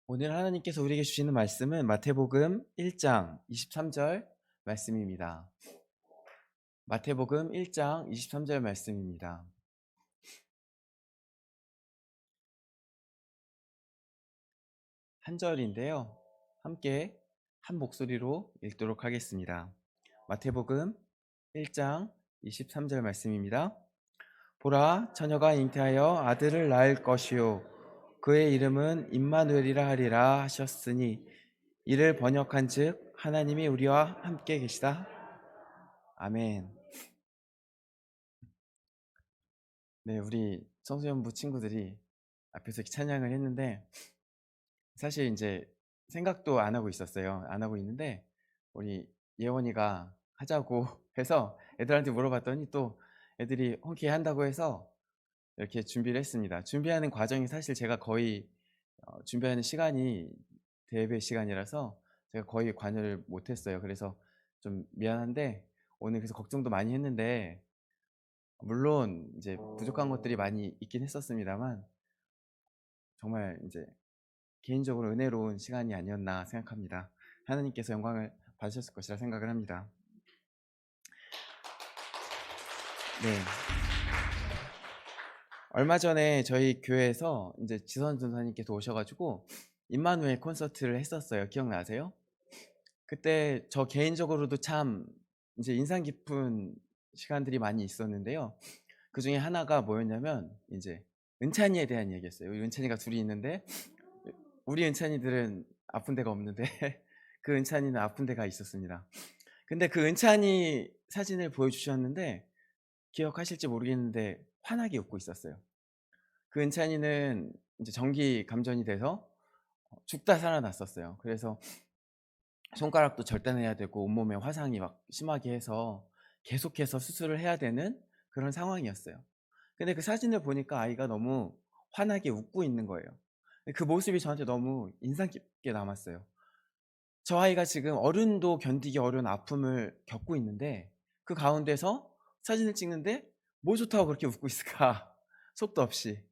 오늘 하나님께서 우리에게 주시는 말씀은 마태복음 1장 23절 말씀입니다. 마태복음 1장 23절 말씀입니다. 한 절인데요. 함께 한 목소리로 읽도록 하겠습니다. 마태복음 1장 23절 말씀입니다. 보라, 처녀가 잉태하여 아들을 낳을 것이요 그의 이름은 임마누엘이라 하리라 하셨으니 이를 번역한즉 하나님이 우리와 함께 계시다. 아멘. 네, 우리 청소년부 친구들이 앞에서 이렇게 찬양을 했는데 사실 이제 생각도 안 하고 있었어요. 안 하고 있는데 우리 예원이가 하자고 해서 애들한테 물어봤더니 또 애들이 흔쾌히 한다고 해서 이렇게 준비를 했습니다. 준비하는 과정이 사실 제가 거의 준비하는 시간이 대회 시간이라서 제가 거의 관여를 못했어요. 그래서 좀 미안한데 오늘 그래서 걱정도 많이 했는데 물론 이제 부족한 것들이 많이 있긴 했었습니다만 정말 이제 개인적으로 은혜로운 시간이 아니었나 생각합니다. 하나님께서 영광을 받으셨을 것이라 생각을 합니다. 네. 얼마 전에 저희 교회에서 이제 지선 전사님께서 오셔가지고 임마누엘 콘서트를 했었어요. 기억나세요? 그때 저 개인적으로도 참 이제 인상 깊은 시간들이 많이 있었는데요. 그 중에 하나가 뭐였냐면 이제 은찬이에 대한 얘기였어요. 우리 은찬이가 둘이 있는데 우리 은찬이들은 아픈 데가 없는데 그 은찬이는 아픈 데가 있었습니다. 근데 그 은찬이 사진을 보여주셨는데 기억하실지 모르겠는데 환하게 웃고 있었어요. 그 은찬이는 이제 전기 감전이 돼서 죽다 살아났었어요. 그래서 손가락도 절단해야 되고 온몸에 화상이 막 심하게 해서 계속해서 수술을 해야 되는 그런 상황이었어요. 근데 그 사진을 보니까 아이가 너무 환하게 웃고 있는 거예요. 그 모습이 저한테 너무 인상 깊게 남았어요. 저 아이가 지금 어른도 견디기 어려운 아픔을 겪고 있는데 그 가운데서 사진을 찍는데 뭐 좋다고 그렇게 웃고 있을까? 속도 없이.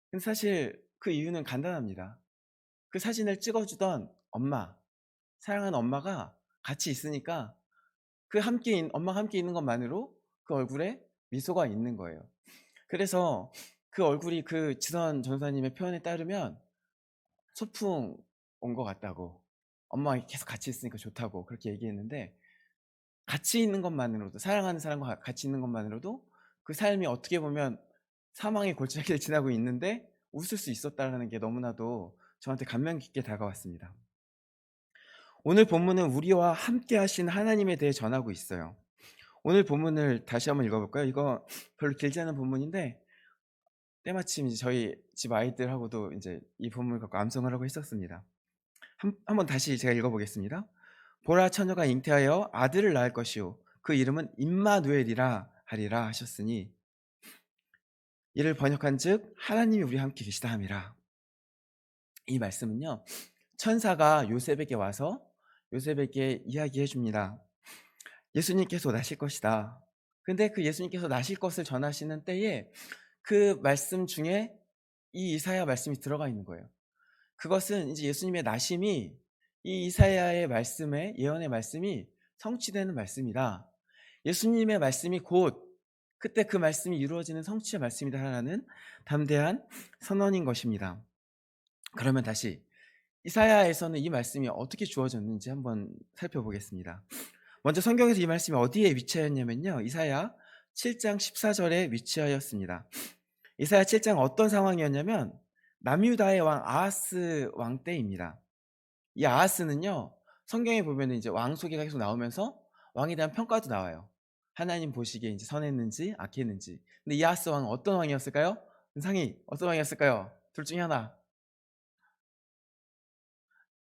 근데 사실 그 이유는 간단합니다. 그 사진을 찍어주던 엄마, 사랑하는 엄마가 같이 있으니까 엄마가 함께 있는 것만으로 그 얼굴에 미소가 있는 거예요. 그래서 그 얼굴이 그 지선 전사님의 표현에 따르면 소풍 온 것 같다고, 엄마가 계속 같이 있으니까 좋다고 그렇게 얘기했는데 같이 있는 것만으로도, 사랑하는 사람과 같이 있는 것만으로도 그 삶이 어떻게 보면 사망의 골짜기를 지나고 있는데 웃을 수 있었다는 게 너무나도 저한테 감명 깊게 다가왔습니다. 오늘 본문은 우리와 함께 하신 하나님에 대해 전하고 있어요. 오늘 본문을 다시 한번 읽어볼까요? 이거 별로 길지 않은 본문인데 때마침 이제 저희 집 아이들하고도 이제 이 본문을 갖고 암송을 하고 있었습니다. 한번 다시 제가 읽어보겠습니다. 보라, 처녀가 잉태하여 아들을 낳을 것이요 그 이름은 임마누엘이라 하리라 하셨으니 이를 번역한즉 하나님이 우리와 함께 계시다 함이라. 이 말씀은요, 천사가 요셉에게 와서 요셉에게 이야기해 줍니다. 예수님께서 나실 것이다. 근데 그 예수님께서 나실 것을 전하시는 때에 그 말씀 중에 이 이사야 말씀이 들어가 있는 거예요. 그것은 이제 예수님의 나심이 이 이사야의 말씀에, 예언의 말씀이 성취되는 말씀이다. 예수님의 말씀이 곧 그때 그 말씀이 이루어지는 성취의 말씀이다라는 담대한 선언인 것입니다. 그러면 다시 이사야에서는 이 말씀이 어떻게 주어졌는지 한번 살펴보겠습니다. 먼저 성경에서 이 말씀이 어디에 위치하였냐면요, 이사야 7장 14절에 위치하였습니다. 이사야 7장 어떤 상황이었냐면 남유다의 왕 아하스 왕 때입니다. 이 아하스는요, 성경에 보면 이제 왕 소개가 계속 나오면서 왕에 대한 평가도 나와요. 하나님 보시기에 이제 선했는지 악했는지. 근데 이 아하스 왕은 어떤 왕이었을까요? 은상이 어떤 왕이었을까요? 둘 중에 하나.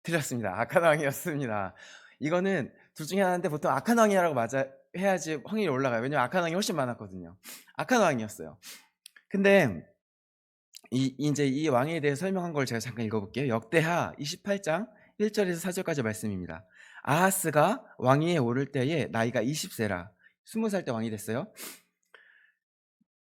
틀렸습니다. 악한 왕이었습니다. 이거는 둘 중에 하나인데 보통 악한 왕이라고 맞아 해야지 확률이 올라가요. 왜냐면 악한 왕이 훨씬 많았거든요. 악한 왕이었어요. 근데 이제 이 왕에 대해 설명한 걸 제가 잠깐 읽어볼게요. 역대하 28장 1절에서 4절까지 말씀입니다. 아하스가 왕위에 오를 때에 나이가 20세라 20살 때 왕이 됐어요.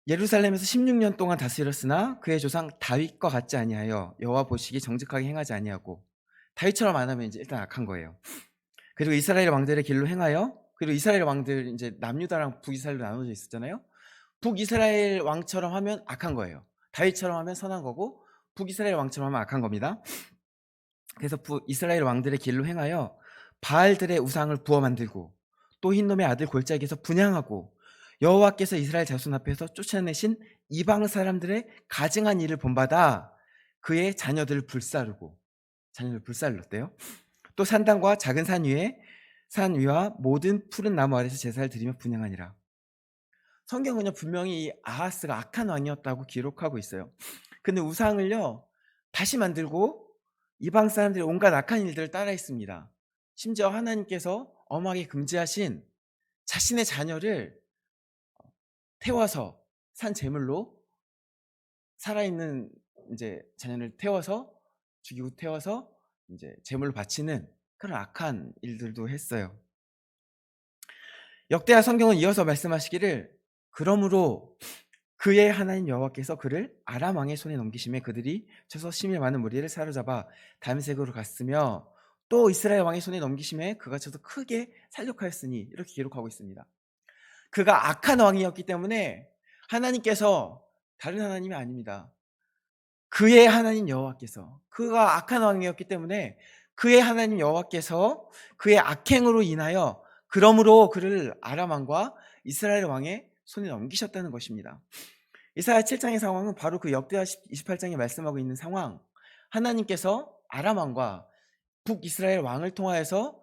예루살렘에서 16년 동안 다스렸으나 그의 조상 다윗과 같지 아니하여 여호와 보시기 정직하게 행하지 아니하고, 다윗처럼 안 하면 이제 일단 악한 거예요. 그리고 이스라엘 왕들의 길로 행하여, 그리고 이스라엘 왕들 이제 남유다랑 북이스라엘로 나눠져 있었잖아요. 북이스라엘 왕처럼 하면 악한 거예요. 다윗처럼 하면 선한 거고, 북이스라엘 왕처럼 하면 악한 겁니다. 그래서 북이스라엘 왕들의 길로 행하여 바알들의 우상을 부어 만들고, 또 흰놈의 아들 골짜기에서 분향하고, 여호와께서 이스라엘 자손 앞에서 쫓아내신 이방 사람들의 가증한 일을 본받아 그의 자녀들을 불살랐대요. 또 산당과 작은 산 위와 모든 푸른 나무 아래서 제사를 드리며 분향하니라. 성경은요 분명히 이 아하스가 악한 왕이었다고 기록하고 있어요. 근데 우상을요 다시 만들고 이방 사람들이 온갖 악한 일들을 따라했습니다. 심지어 하나님께서 엄하게 금지하신 자신의 자녀를 태워서 산 제물로, 살아있는 이제 자녀를 태워서 죽이고 태워서 이제 제물로 바치는 그런 악한 일들도 했어요. 역대하 성경은 이어서 말씀하시기를, 그러므로 그의 하나님 여호와께서 그를 아람 왕의 손에 넘기심에 그들이 쳐서 심히 많은 무리를 사로잡아 다메섹으로 갔으며, 또 이스라엘 왕의 손에 넘기심에 그가 쳐서 크게 살육하였으니, 이렇게 기록하고 있습니다. 그가 악한 왕이었기 때문에 하나님께서, 다른 하나님이 아닙니다, 그의 하나님 여호와께서, 그가 악한 왕이었기 때문에 그의 하나님 여호와께서 그의 악행으로 인하여 그러므로 그를 아람 왕과 이스라엘 왕의 손에 넘기셨다는 것입니다. 이사야 7장의 상황은 바로 그 역대하 28장에 말씀하고 있는 상황, 하나님께서 아람 왕과 북이스라엘 왕을 통하여서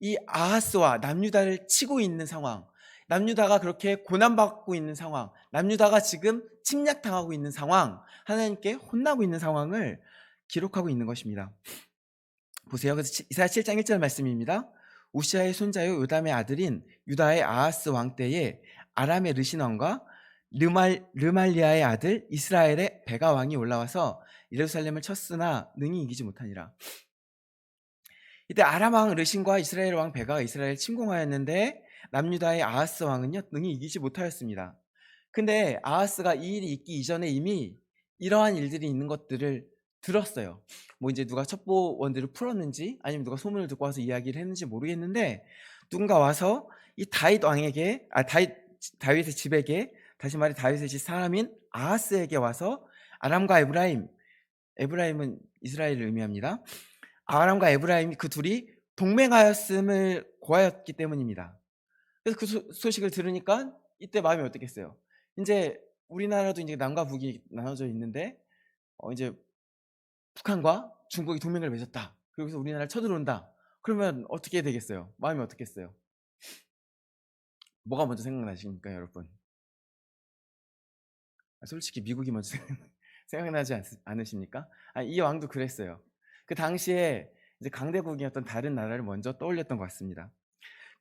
이 아하스와 남유다를 치고 있는 상황, 남유다가 그렇게 고난받고 있는 상황, 남유다가 지금 침략당하고 있는 상황, 하나님께 혼나고 있는 상황을 기록하고 있는 것입니다. 보세요. 그래서 이사야 7장 1절 말씀입니다. 우시아의 손자요 요담의 아들인 유다의 아하스 왕 때에 아람의 르신 왕과 르말리아의 아들 이스라엘의 베가 왕이 올라와서 예루살렘을 쳤으나 능히 이기지 못하니라. 이때 아람 왕 르신과 이스라엘 왕 베가가 이스라엘을 침공하였는데 남유다의 아하스 왕은요 능히 이기지 못하였습니다. 근데 아하스가 이 일이 있기 이전에 이미 이러한 일들이 있는 것들을 들었어요. 뭐 이제 누가 첩보원들을 풀었는지 아니면 누가 소문을 듣고 와서 이야기를 했는지 모르겠는데, 누군가 와서 이 다윗 왕에게, 다윗의 집에게, 다시 말해 다윗의 집 사람인 아하스에게 와서 아람과 에브라임은 이스라엘을 의미합니다. 아람과 에브라임이 그 둘이 동맹하였음을 고하였기 때문입니다. 그래서 그 소식을 들으니까 이때 마음이 어떻겠어요? 이제 우리나라도 이제 남과 북이 나눠져 있는데 이제 북한과 중국이 동맹을 맺었다. 그래서 우리나라를 쳐들어온다. 그러면 어떻게 되겠어요? 마음이 어떻겠어요? 뭐가 먼저 생각나십니까, 여러분? 솔직히 미국이 먼저 생각나지 않으십니까? 이 왕도 그랬어요. 그 당시에 이제 강대국이었던 다른 나라를 먼저 떠올렸던 것 같습니다.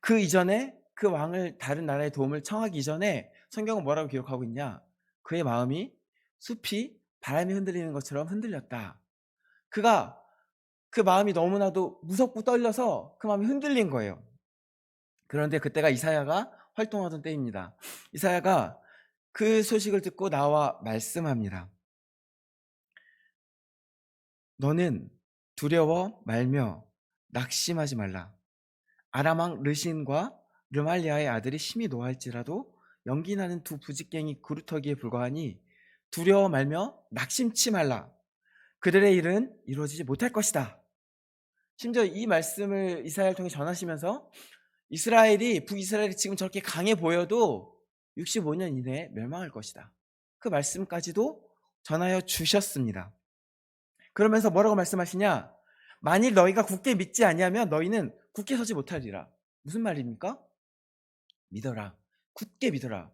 그 이전에 그 왕을 다른 나라의 도움을 청하기 이전에 성경은 뭐라고 기록하고 있냐? 그의 마음이 숲이 바람이 흔들리는 것처럼 흔들렸다. 그가 그 마음이 너무나도 무섭고 떨려서 그 마음이 흔들린 거예요. 그런데 그때가 이사야가 활동하던 때입니다. 이사야가 그 소식을 듣고 나와 말씀합니다. 너는 두려워 말며 낙심하지 말라. 아람 왕 르신과 르말리아의 아들이 심히 노할지라도 연기나는 두 부직갱이 그루터기에 불과하니 두려워 말며 낙심치 말라. 그들의 일은 이루어지지 못할 것이다. 심지어 이 말씀을 이사야를 통해 전하시면서 북이스라엘이 지금 저렇게 강해 보여도 65년 이내에 멸망할 것이다. 그 말씀까지도 전하여 주셨습니다. 그러면서 뭐라고 말씀하시냐? 만일 너희가 굳게 믿지 아니하면 너희는 굳게 서지 못하리라. 무슨 말입니까? 믿어라. 굳게 믿어라.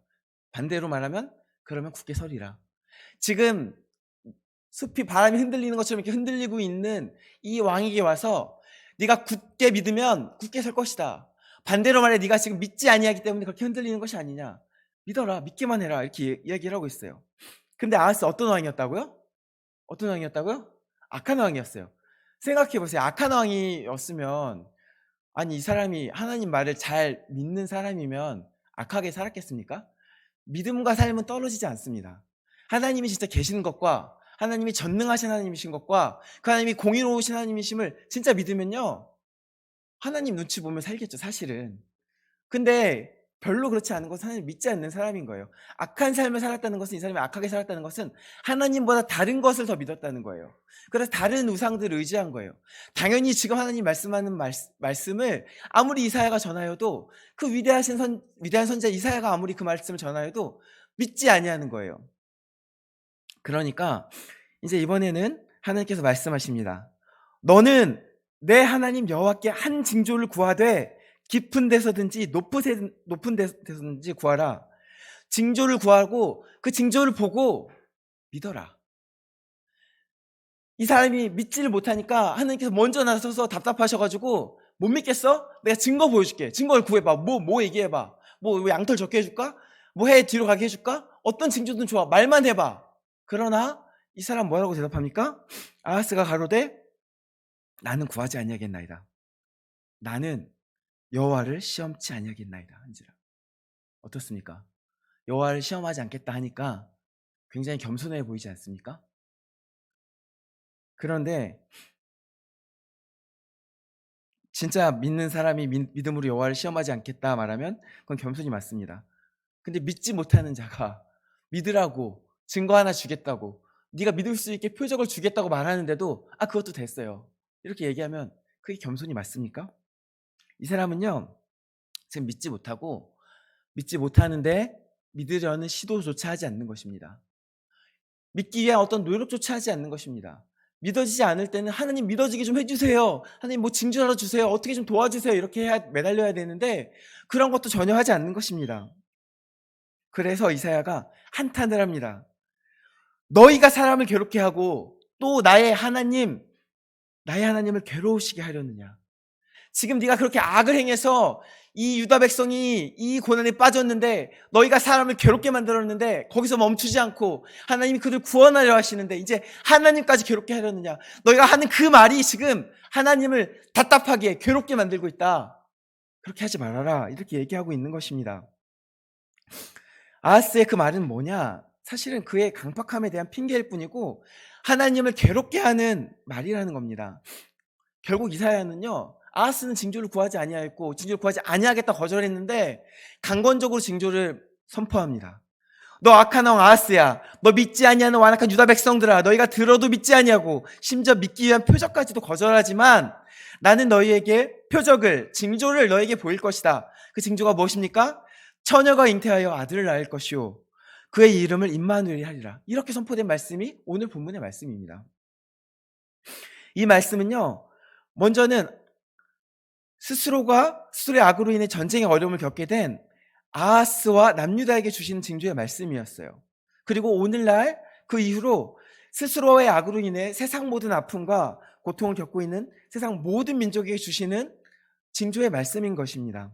반대로 말하면 그러면 굳게 서리라. 지금 숲이 바람이 흔들리는 것처럼 이렇게 흔들리고 있는 이 왕에게 와서 네가 굳게 믿으면 굳게 설 것이다. 반대로 말해 네가 지금 믿지 아니하기 때문에 그렇게 흔들리는 것이 아니냐. 믿어라. 믿기만 해라. 이렇게 이야기를 하고 있어요. 근데 아하스 어떤 왕이었다고요? 어떤 왕이었다고요? 악한 왕이었어요. 생각해 보세요. 악한 왕이었으면, 아니 이 사람이 하나님 말을 잘 믿는 사람이면 악하게 살았겠습니까? 믿음과 삶은 떨어지지 않습니다. 하나님이 진짜 계시는 것과 하나님이 전능하신 하나님이신 것과 그 하나님이 공의로우신 하나님이심을 진짜 믿으면요, 하나님 눈치 보면 살겠죠, 사실은. 근데 별로 그렇지 않은 것은 하나님 믿지 않는 사람인 거예요. 악한 삶을 살았다는 것은, 이 사람이 악하게 살았다는 것은 하나님보다 다른 것을 더 믿었다는 거예요. 그래서 다른 우상들을 의지한 거예요. 당연히 지금 하나님 말씀하는 말씀을 아무리 이사야가 전하여도, 그 위대한 선지자 이사야가 아무리 그 말씀을 전하여도 믿지 아니하는 거예요. 그러니까 이제 이번에는 하나님께서 말씀하십니다. 너는 내 하나님 여호와께 한 징조를 구하되 깊은 데서든지 높은 데서든지 구하라. 징조를 구하고 그 징조를 보고 믿어라. 이 사람이 믿지를 못하니까 하나님께서 먼저 나서서 답답하셔가지고, 못 믿겠어? 내가 증거 보여줄게. 증거를 구해봐. 뭐 얘기해봐. 뭐 양털 적게 해줄까? 뭐 해 뒤로 가게 해줄까? 어떤 징조든 좋아. 말만 해봐. 그러나 이 사람 뭐라고 대답합니까? 아하스가 가로되 나는 구하지 아니하겠나이다. 나는 여호와를 시험치 아니하겠나이다 한지라. 어떻습니까? 여호와를 시험하지 않겠다 하니까 굉장히 겸손해 보이지 않습니까? 그런데 진짜 믿는 사람이 믿음으로 여호와를 시험하지 않겠다 말하면 그건 겸손이 맞습니다. 근데 믿지 못하는 자가 믿으라고 증거 하나 주겠다고, 네가 믿을 수 있게 표적을 주겠다고 말하는데도 그것도 됐어요, 이렇게 얘기하면 그게 겸손이 맞습니까? 이 사람은요, 지금 믿지 못하는데 믿으려는 시도조차 하지 않는 것입니다. 믿기 위한 어떤 노력조차 하지 않는 것입니다. 믿어지지 않을 때는 하나님 믿어지게 좀 해주세요, 하나님 뭐 징조라도 주세요, 어떻게 좀 도와주세요, 이렇게 매달려야 되는데 그런 것도 전혀 하지 않는 것입니다. 그래서 이사야가 한탄을 합니다. 너희가 사람을 괴롭게 하고 또 나의 하나님을 괴로우시게 하려느냐. 지금 네가 그렇게 악을 행해서 이 유다 백성이 이 고난에 빠졌는데, 너희가 사람을 괴롭게 만들었는데 거기서 멈추지 않고 하나님이 그들 구원하려 하시는데 이제 하나님까지 괴롭게 하려느냐. 너희가 하는 그 말이 지금 하나님을 답답하게 괴롭게 만들고 있다. 그렇게 하지 말아라, 이렇게 얘기하고 있는 것입니다. 아하스의 그 말은 뭐냐? 사실은 그의 강팍함에 대한 핑계일 뿐이고 하나님을 괴롭게 하는 말이라는 겁니다. 결국 이사야는요, 아하스는 징조를 구하지 아니하였고 징조를 구하지 아니하겠다 거절했는데 강권적으로 징조를 선포합니다. 너 악한 왕 아하스야, 너 믿지 아니하는 완악한 유다 백성들아, 너희가 들어도 믿지 아니하고 심지어 믿기 위한 표적까지도 거절하지만 나는 너희에게 표적을, 징조를 너희에게 보일 것이다. 그 징조가 무엇입니까? 처녀가 잉태하여 아들을 낳을 것이요 그의 이름을 임마누엘이 하리라. 이렇게 선포된 말씀이 오늘 본문의 말씀입니다. 이 말씀은요, 먼저는 스스로의 악으로 인해 전쟁의 어려움을 겪게 된 아하스와 남유다에게 주시는 징조의 말씀이었어요. 그리고 오늘날 그 이후로 스스로의 악으로 인해 세상 모든 아픔과 고통을 겪고 있는 세상 모든 민족에게 주시는 징조의 말씀인 것입니다.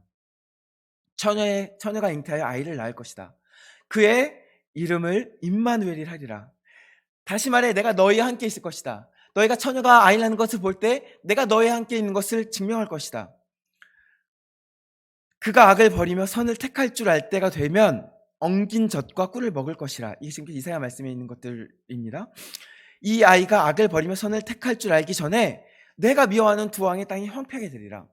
처녀가 잉태하여 아이를 낳을 것이다. 그의 이름을 임마누엘이라 하리라. 다시 말해, 내가 너희와 함께 있을 것이다. 너희가 처녀가 아이를 낳는 것을 볼 때 내가 너희와 함께 있는 것을 증명할 것이다. 그가 악을 버리며 선을 택할 줄 알 때가 되면 엉긴 젖과 꿀을 먹을 것이라. 이게 지금 이사야 말씀에 있는 것들입니다. 이 아이가 악을 버리며 선을 택할 줄 알기 전에 내가 미워하는 두 왕의 땅이 황폐하게 되리라.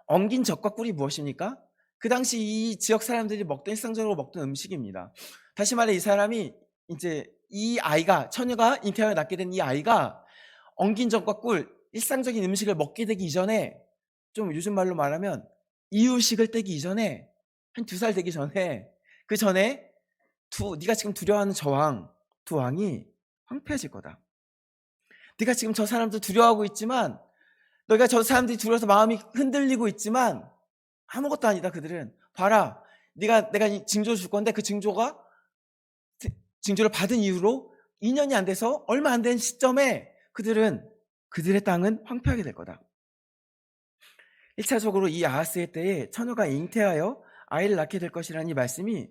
엉긴 젖과 꿀이 무엇입니까? 그 당시 이 지역 사람들이 일상적으로 먹던 음식입니다. 다시 말해, 이 사람이 이제 이 아이가, 처녀가 잉태하여 낳게 된 이 아이가 엉긴 젖과 꿀, 일상적인 음식을 먹게 되기 이전에, 좀 요즘 말로 말하면 이유식을 떼기 이전에, 한 2살 되기 전에, 그 전에 네가 지금 두려워하는 두 왕이 황폐해질 거다. 네가 지금 저 사람들 두려워하고 있지만, 너희가 저 사람들이 두려워서 마음이 흔들리고 있지만 아무것도 아니다. 그들은 봐라, 내가 징조를 줄 건데 그 징조를 받은 이후로 2년이 안 돼서 얼마 안 된 시점에 그들의 땅은 황폐하게 될 거다. 1차적으로 이 아하스의 때에 처녀가 잉태하여 아이를 낳게 될 것이라는 이 말씀이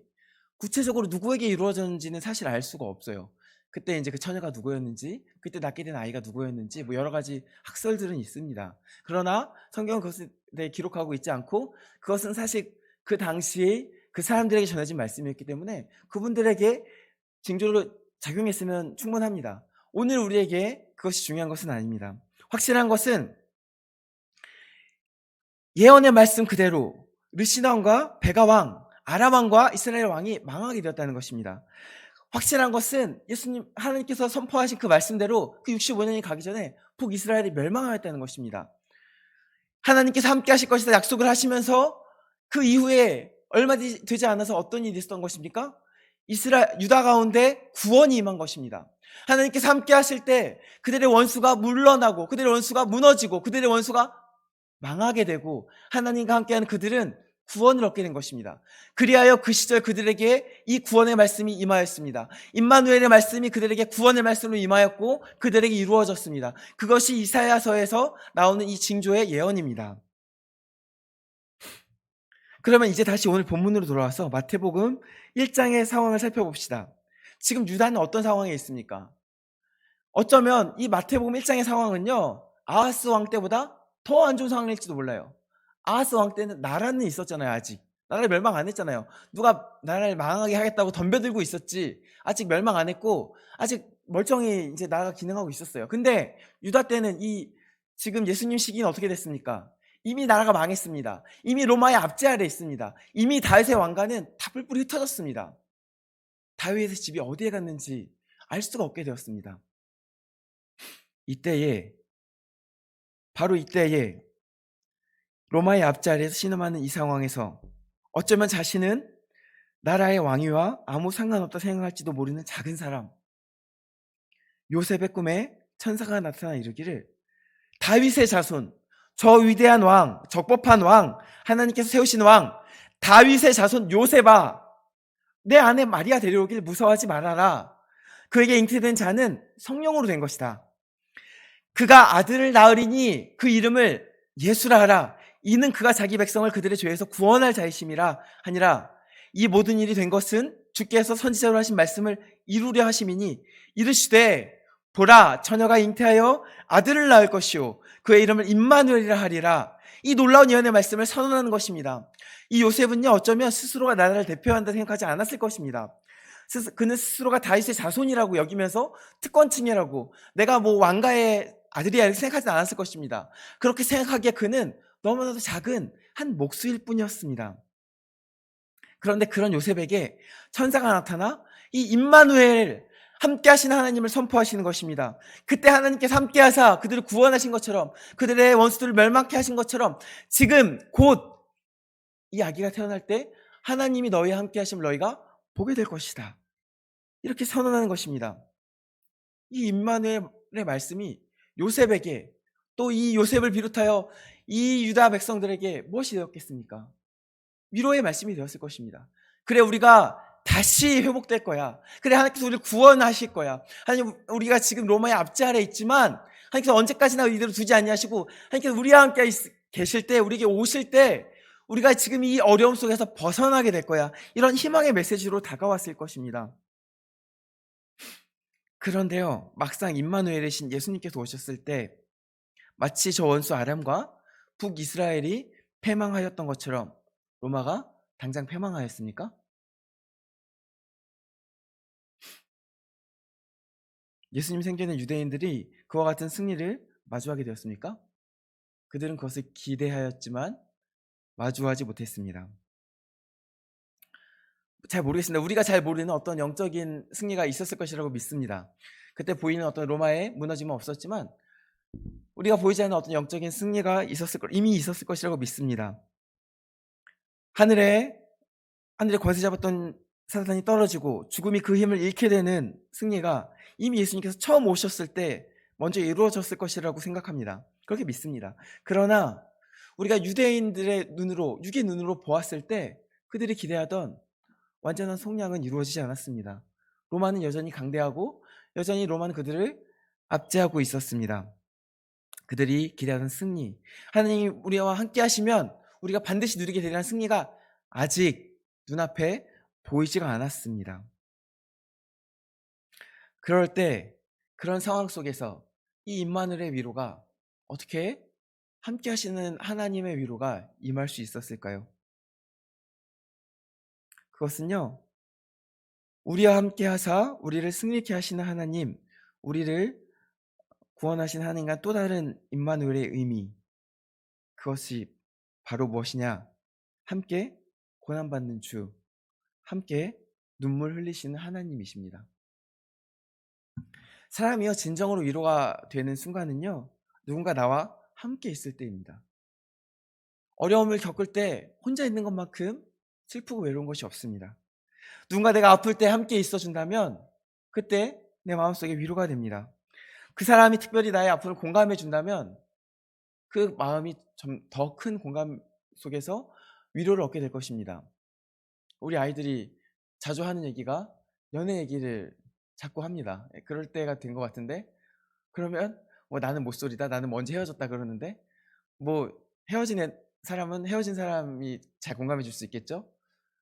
구체적으로 누구에게 이루어졌는지는 사실 알 수가 없어요. 그때 이제 그 처녀가 누구였는지, 그때 낳게 된 아이가 누구였는지, 뭐 여러 가지 학설들은 있습니다. 그러나 성경은 그것을 기록하고 있지 않고, 그것은 사실 그 당시에 그 사람들에게 전해진 말씀이었기 때문에 그분들에게 징조로 작용했으면 충분합니다. 오늘 우리에게 그것이 중요한 것은 아닙니다. 확실한 것은 예언의 말씀 그대로 르시나 왕과 베가 왕, 아람 왕과 이스라엘 왕이 망하게 되었다는 것입니다. 확실한 것은 예수님 하나님께서 선포하신 그 말씀대로 그 65년이 가기 전에 북이스라엘이 멸망하였다는 것입니다. 하나님께서 함께 하실 것이다 약속을 하시면서 그 이후에 얼마 되지 않아서 어떤 일이 있었던 것입니까? 유다 가운데 구원이 임한 것입니다. 하나님께서 함께 하실 때 그들의 원수가 물러나고 그들의 원수가 무너지고 그들의 원수가 망하게 되고 하나님과 함께하는 그들은 구원을 얻게 된 것입니다. 그리하여 그 시절 그들에게 이 구원의 말씀이 임하였습니다. 임마누엘의 말씀이 그들에게 구원의 말씀으로 임하였고 그들에게 이루어졌습니다. 그것이 이사야서에서 나오는 이 징조의 예언입니다. 그러면 이제 다시 오늘 본문으로 돌아와서 마태복음 1장의 상황을 살펴봅시다. 지금 유다는 어떤 상황에 있습니까? 어쩌면 이 마태복음 1장의 상황은요, 아하스 왕 때보다 더 안 좋은 상황일지도 몰라요. 아하스 왕 때는 나라는 있었잖아요. 아직 나라를 멸망 안 했잖아요. 누가 나라를 망하게 하겠다고 덤벼들고 있었지 아직 멸망 안 했고 아직 멀쩡히 이제 나라가 기능하고 있었어요. 근데 유다 때는 이 지금 예수님 시기는 어떻게 됐습니까? 이미 나라가 망했습니다. 이미 로마의 압제 아래 있습니다. 이미 다윗의 왕가는 다 뿔뿔이 흩어졌습니다. 다윗의 집이 어디에 갔는지 알 수가 없게 되었습니다. 바로 이때에 로마의 압제 아래에서 신음하는 이 상황에서 어쩌면 자신은 나라의 왕위와 아무 상관없다 생각할지도 모르는 작은 사람 요셉의 꿈에 천사가 나타나 이르기를 다윗의 자손, 저 위대한 왕, 적법한 왕, 하나님께서 세우신 왕 다윗의 자손 요셉아, 내 아내 마리아 데려오길 무서워하지 말아라. 그에게 잉태된 자는 성령으로 된 것이다. 그가 아들을 낳으리니 그 이름을 예수라 하라. 이는 그가 자기 백성을 그들의 죄에서 구원할 자이심이라 하니라. 이 모든 일이 된 것은 주께서 선지자로 하신 말씀을 이루려 하심이니 이르시되 보라 처녀가 잉태하여 아들을 낳을 것이요 그의 이름을 임마누엘이라 하리라. 이 놀라운 예언의 말씀을 선언하는 것입니다. 이 요셉은요 어쩌면 스스로가 나라를 대표한다 생각하지 않았을 것입니다. 그는 스스로가 다윗의 자손이라고 여기면서 특권층이라고 내가 뭐 왕가의 아들이야 이렇게 생각하지 않았을 것입니다. 그렇게 생각하기에 그는 너무나도 작은 한 목수일 뿐이었습니다. 그런데 그런 요셉에게 천사가 나타나 이 임마누엘 함께 하시는 하나님을 선포하시는 것입니다. 그때 하나님께서 함께 하사 그들을 구원하신 것처럼 그들의 원수들을 멸망케 하신 것처럼 지금 곧 이 아기가 태어날 때 하나님이 너희와 함께 하시면 너희가 보게 될 것이다. 이렇게 선언하는 것입니다. 이 임마누엘의 말씀이 요셉에게 또 이 요셉을 비롯하여 이 유다 백성들에게 무엇이 되었겠습니까? 위로의 말씀이 되었을 것입니다. 그래 우리가 다시 회복될 거야. 그래 하나님께서 우리를 구원하실 거야. 하나님 우리가 지금 로마의 압제 아래 있지만 하나님께서 언제까지나 이대로 두지 아니하시고 하나님께서 우리와 함께 계실 때 우리에게 오실 때 우리가 지금 이 어려움 속에서 벗어나게 될 거야. 이런 희망의 메시지로 다가왔을 것입니다. 그런데요 막상 임마누엘이신 예수님께서 오셨을 때 마치 저 원수 아람과 북이스라엘이 패망하였던 것처럼 로마가 당장 패망하였습니까? 예수님 생전에 유대인들이 그와 같은 승리를 마주하게 되었습니까? 그들은 그것을 기대하였지만 마주하지 못했습니다. 잘 모르겠습니다. 우리가 잘 모르는 어떤 영적인 승리가 있었을 것이라고 믿습니다. 그때 보이는 어떤 로마의 무너짐은 없었지만 우리가 보이지 않는 어떤 영적인 승리가 이미 있었을 것이라고 믿습니다. 하늘에 권세 잡았던 사탄이 떨어지고 죽음이 그 힘을 잃게 되는 승리가 이미 예수님께서 처음 오셨을 때 먼저 이루어졌을 것이라고 생각합니다. 그렇게 믿습니다. 그러나 우리가 유대인들의 눈으로 육의 눈으로 보았을 때 그들이 기대하던 완전한 속량은 이루어지지 않았습니다. 로마는 여전히 강대하고 여전히 로마는 그들을 압제하고 있었습니다. 그들이 기대하던 승리, 하나님이 우리와 함께 하시면 우리가 반드시 누리게 되리라는 승리가 아직 눈앞에 보이지가 않았습니다. 그럴 때 그런 상황 속에서 이 임마누엘의 위로가 어떻게 함께 하시는 하나님의 위로가 임할 수 있었을까요? 그것은요, 우리와 함께 하사 우리를 승리케 하시는 하나님, 우리를 구원하신 하나님과 또 다른 임마누엘의 의미, 그것이 바로 무엇이냐? 함께 고난받는 주, 함께 눈물 흘리시는 하나님이십니다. 사람이요, 진정으로 위로가 되는 순간은요, 누군가 나와 함께 있을 때입니다. 어려움을 겪을 때 혼자 있는 것만큼 슬프고 외로운 것이 없습니다. 누군가 내가 아플 때 함께 있어준다면 그때 내 마음속에 위로가 됩니다. 그 사람이 특별히 나의 아픔을 공감해 준다면 그 마음이 좀 더 큰 공감 속에서 위로를 얻게 될 것입니다. 우리 아이들이 자주 하는 얘기가 연애 얘기를 자꾸 합니다. 그럴 때가 된 것 같은데, 그러면 뭐 나는 모쏠이다, 나는 먼저 헤어졌다 그러는데, 뭐 헤어진 사람은 헤어진 사람이 잘 공감해 줄 수 있겠죠?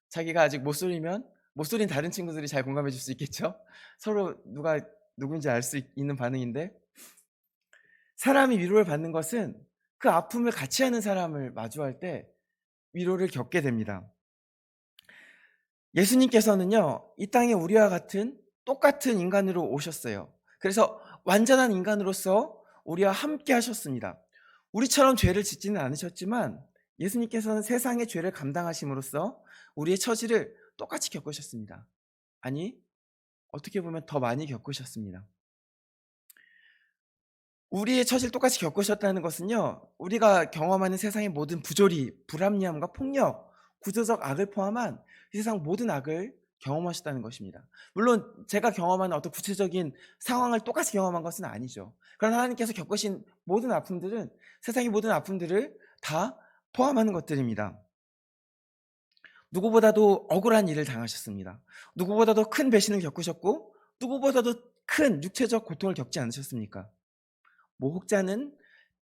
자기가 아직 모쏠이면 모쏠인 다른 친구들이 잘 공감해 줄 수 있겠죠? 서로 누가 누군지 알 수 있는 반응인데, 사람이 위로를 받는 것은 그 아픔을 같이 하는 사람을 마주할 때 위로를 겪게 됩니다. 예수님께서는요, 이 땅에 우리와 같은 똑같은 인간으로 오셨어요. 그래서 완전한 인간으로서 우리와 함께 하셨습니다. 우리처럼 죄를 짓지는 않으셨지만 예수님께서는 세상의 죄를 감당하심으로써 우리의 처지를 똑같이 겪으셨습니다. 아니, 어떻게 보면 더 많이 겪으셨습니다. 우리의 처지를 똑같이 겪으셨다는 것은요, 우리가 경험하는 세상의 모든 부조리, 불합리함과 폭력, 구조적 악을 포함한 이 세상 모든 악을 경험하셨다는 것입니다. 물론 제가 경험하는 어떤 구체적인 상황을 똑같이 경험한 것은 아니죠. 그러나 하나님께서 겪으신 모든 아픔들은 세상의 모든 아픔들을 다 포함하는 것들입니다. 누구보다도 억울한 일을 당하셨습니다. 누구보다도 큰 배신을 겪으셨고 누구보다도 큰 육체적 고통을 겪지 않으셨습니까? 뭐 혹자는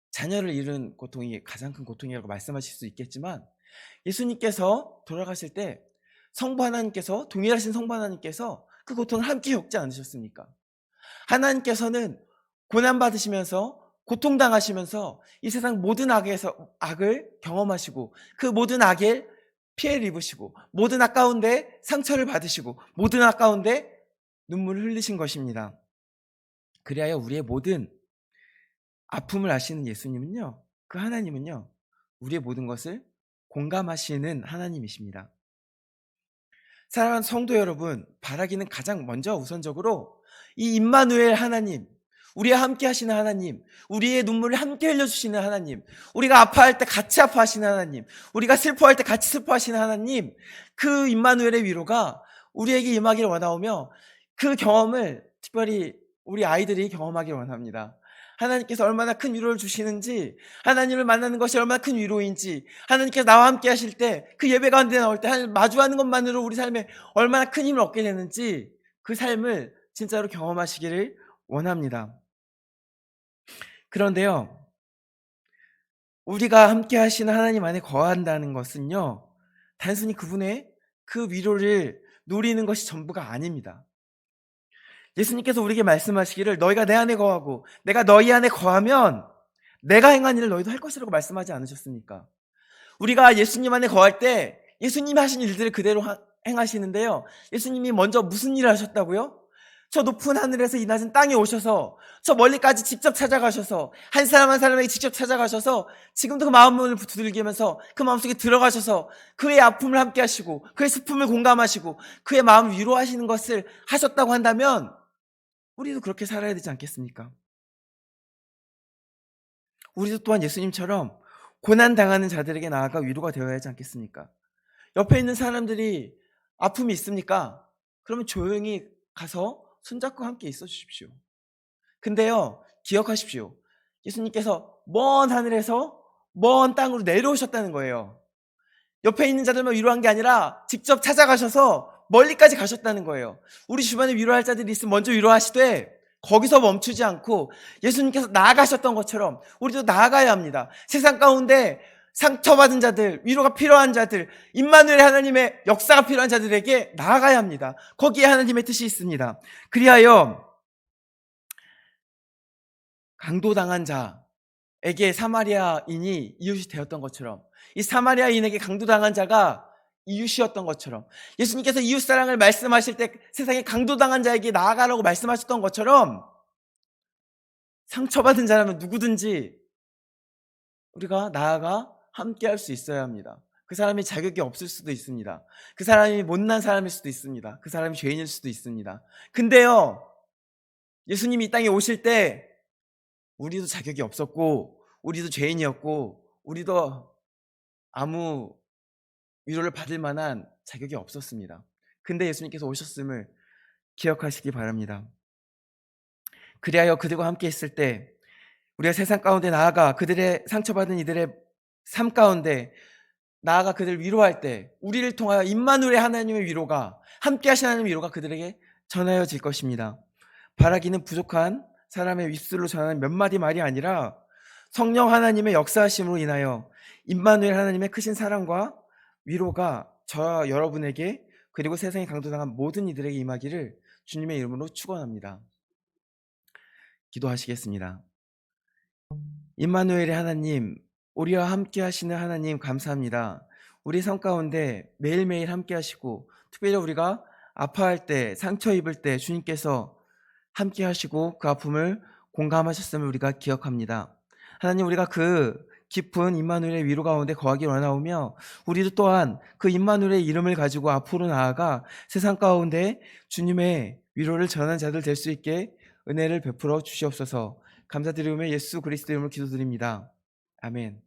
자녀를 잃은 고통이 가장 큰 고통이라고 말씀하실 수 있겠지만 예수님께서 돌아가실 때 성부 하나님께서, 동일하신 성부 하나님께서 그 고통을 함께 겪지 않으셨습니까? 하나님께서는 고난받으시면서 고통당하시면서 이 세상 모든 악을 경험하시고 그 모든 악에 피해를 입으시고 모든 악 가운데 상처를 받으시고 모든 악 가운데 눈물을 흘리신 것입니다. 그리하여 우리의 모든 아픔을 아시는 예수님은요, 그 하나님은요, 우리의 모든 것을 공감하시는 하나님이십니다. 사랑하는 성도 여러분, 바라기는 가장 먼저 우선적으로 이 임마누엘 하나님, 우리와 함께 하시는 하나님, 우리의 눈물을 함께 흘려주시는 하나님, 우리가 아파할 때 같이 아파하시는 하나님, 우리가 슬퍼할 때 같이 슬퍼하시는 하나님, 그 임마누엘의 위로가 우리에게 임하기를 원하오며 그 경험을 특별히 우리 아이들이 경험하기를 원합니다. 하나님께서 얼마나 큰 위로를 주시는지, 하나님을 만나는 것이 얼마나 큰 위로인지, 하나님께서 나와 함께 하실 때 그 예배 가운데 나올 때 하나님 마주하는 것만으로 우리 삶에 얼마나 큰 힘을 얻게 되는지 그 삶을 진짜로 경험하시기를 원합니다. 그런데요, 우리가 함께 하시는 하나님 안에 거한다는 것은요, 단순히 그분의 그 위로를 누리는 것이 전부가 아닙니다. 예수님께서 우리에게 말씀하시기를 너희가 내 안에 거하고 내가 너희 안에 거하면 내가 행한 일을 너희도 할 것이라고 말씀하지 않으셨습니까? 우리가 예수님 안에 거할 때 예수님이 하신 일들을 그대로 행하시는데요, 예수님이 먼저 무슨 일을 하셨다고요? 저 높은 하늘에서 이 낮은 땅에 오셔서 저 멀리까지 직접 찾아가셔서 한 사람 한 사람에게 직접 찾아가셔서 지금도 그 마음을 두들기면서 그 마음속에 들어가셔서 그의 아픔을 함께 하시고 그의 슬픔을 공감하시고 그의 마음을 위로하시는 것을 하셨다고 한다면 우리도 그렇게 살아야 되지 않겠습니까? 우리도 또한 예수님처럼 고난당하는 자들에게 나아가 위로가 되어야 하지 않겠습니까? 옆에 있는 사람들이 아픔이 있습니까? 그러면 조용히 가서 손잡고 함께 있어 주십시오. 근데요, 기억하십시오. 예수님께서 먼 하늘에서 먼 땅으로 내려오셨다는 거예요. 옆에 있는 자들만 위로한 게 아니라 직접 찾아가셔서 멀리까지 가셨다는 거예요. 우리 주변에 위로할 자들이 있으면 먼저 위로하시되 거기서 멈추지 않고 예수님께서 나아가셨던 것처럼 우리도 나아가야 합니다. 세상 가운데 상처받은 자들, 위로가 필요한 자들, 임마누엘 하나님의 역사가 필요한 자들에게 나아가야 합니다. 거기에 하나님의 뜻이 있습니다. 그리하여 강도당한 자에게 사마리아인이 이웃이 되었던 것처럼 이 사마리아인에게 강도당한 자가 이웃이었던 것처럼, 예수님께서 이웃사랑을 말씀하실 때 세상에 강도당한 자에게 나아가라고 말씀하셨던 것처럼 상처받은 자라면 누구든지 우리가 나아가 함께할 수 있어야 합니다. 그 사람이 자격이 없을 수도 있습니다. 그 사람이 못난 사람일 수도 있습니다. 그 사람이 죄인일 수도 있습니다. 근데요, 예수님이 이 땅에 오실 때 우리도 자격이 없었고, 우리도 죄인이었고, 우리도 아무 위로를 받을 만한 자격이 없었습니다. 근데 예수님께서 오셨음을 기억하시기 바랍니다. 그리하여 그들과 함께 있을 때 우리가 세상 가운데 나아가 그들의 상처받은 이들의 삶 가운데 나아가 그들을 위로할 때 우리를 통하여 임마누엘의 하나님의 위로가, 함께 하신 하나님의 위로가 그들에게 전하여질 것입니다. 바라기는 부족한 사람의 윗술로 전하는 몇 마디 말이 아니라 성령 하나님의 역사하심으로 인하여 임마누엘 하나님의 크신 사랑과 위로가 저와 여러분에게, 그리고 세상에 강도당한 모든 이들에게 임하기를 주님의 이름으로 축원합니다. 기도하시겠습니다. 임마누엘의 하나님, 우리와 함께 하시는 하나님 감사합니다. 우리 삶 가운데 매일매일 함께 하시고, 특별히 우리가 아파할 때, 상처 입을 때 주님께서 함께 하시고 그 아픔을 공감하셨음을 우리가 기억합니다. 하나님, 우리가 그 깊은 임마누엘의 위로 가운데 거하기 원하오며, 우리도 또한 그 임마누엘의 이름을 가지고 앞으로 나아가 세상 가운데 주님의 위로를 전하는 자들 될 수 있게 은혜를 베풀어 주시옵소서. 감사드리며 예수 그리스도 이름으로 기도드립니다. 아멘.